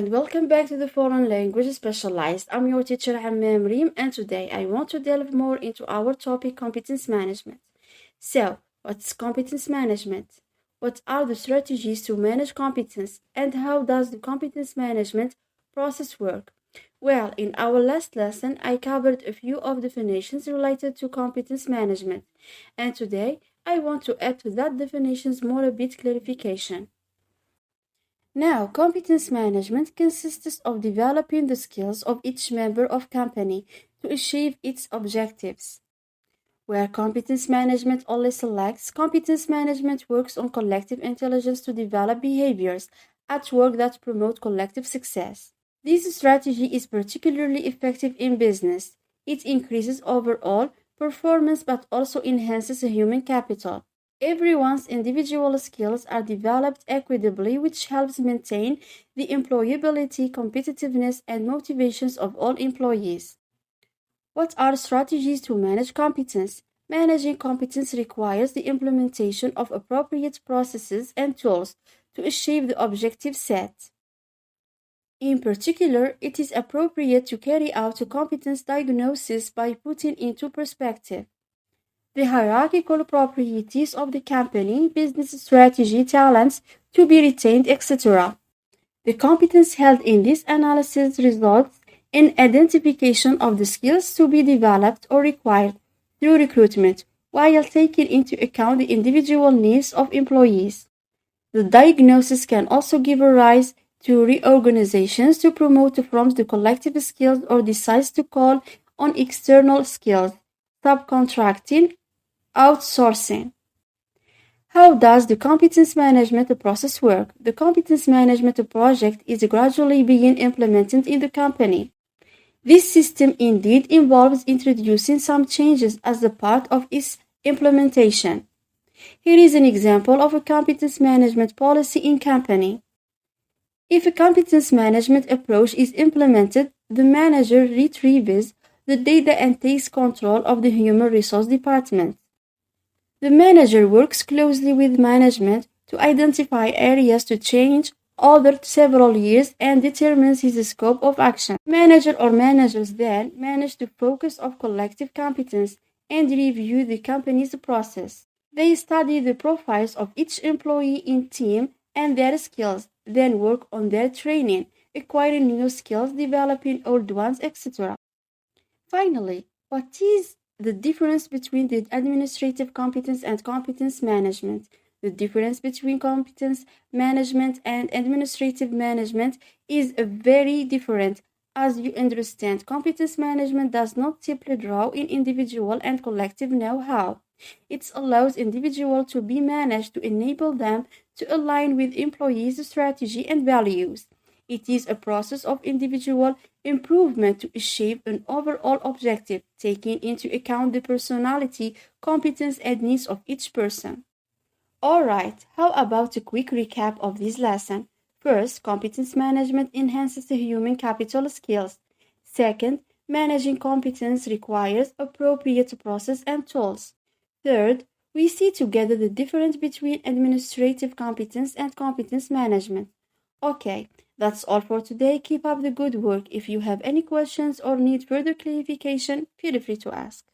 and welcome back to the Foreign Language Specialized. I'm your teacher Hammam Reem, and today I want to delve more into our topic competence management. So, what's competence management? What are the strategies to manage competence, and how does the competence management process work? Well, in our last lesson, I covered a few of definitions related to competence management, and today I want to add to that definitions more a bit clarification. Now, competence management consists of developing the skills of each member of company to achieve its objectives. Where competence management only selects, competence management works on collective intelligence to develop behaviors at work that promote collective success. This strategy is particularly effective in business. It increases overall performance but also enhances human capital. Everyone's individual skills are developed equitably, which helps maintain the employability, competitiveness, and motivations of all employees. What are strategies to manage competence? Managing competence requires the implementation of appropriate processes and tools to achieve the objective set. In particular, it is appropriate to carry out a competence diagnosis by putting into perspective the hierarchical properties of the company, business strategy, talents to be retained, etc. The competence held in this analysis results in identification of the skills to be developed or required through recruitment, while taking into account the individual needs of employees. The diagnosis can also give rise to reorganizations to promote from the collective skills or decides to call on external skills, subcontracting, outsourcing. How does the competence management process work? The competence management project is gradually being implemented in the company. This system indeed involves introducing some changes as a part of its implementation. Here is an example of a competence management policy in company. If a competence management approach is implemented, the manager retrieves the data and takes control of the human resource department. The manager works closely with management to identify areas to change over several years and determines his scope of action. Manager or managers then manage the focus of collective competence and review the company's process. They study the profiles of each employee in team and their skills, then work on their training, acquiring new skills, developing old ones, etc. Finally, what is the difference between the administrative competence and competence management? The difference between competence management and administrative management is very different. As you understand, competence management does not simply draw in individual and collective know-how. It allows individuals to be managed to enable them to align with employees' strategy and values. It is a process of individual improvement to achieve an overall objective, taking into account the personality, competence, and needs of each person. Alright, how about a quick recap of this lesson? First, competence management enhances the human capital skills. Second, managing competence requires appropriate process and tools. Third, we see together the difference between administrative competence and competence management. Okay, that's all for today. Keep up the good work. If you have any questions or need further clarification, feel free to ask.